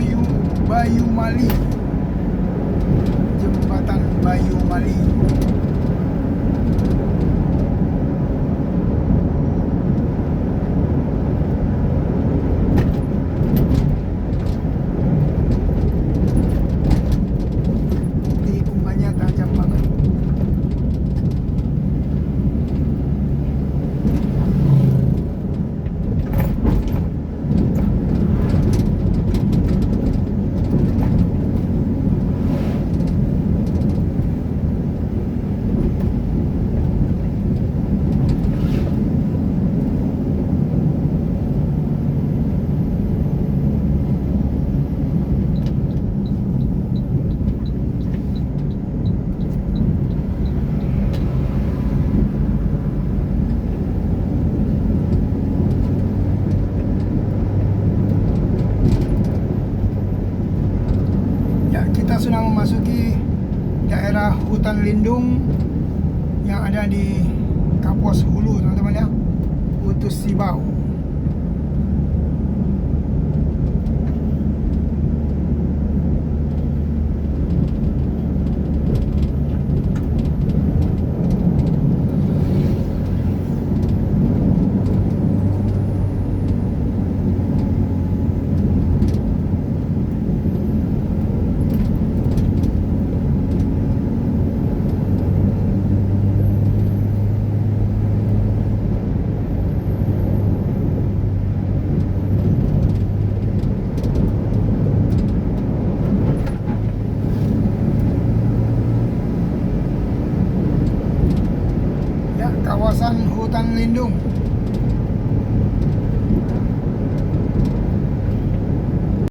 Bayu Mali, jembatan Bayu Mali. Tikungannya tajam banget. Kita sudah memasuki daerah hutan lindung yang ada di Kapuas Hulu, teman-teman ya, Utus Sibau. Kawasan hutan lindung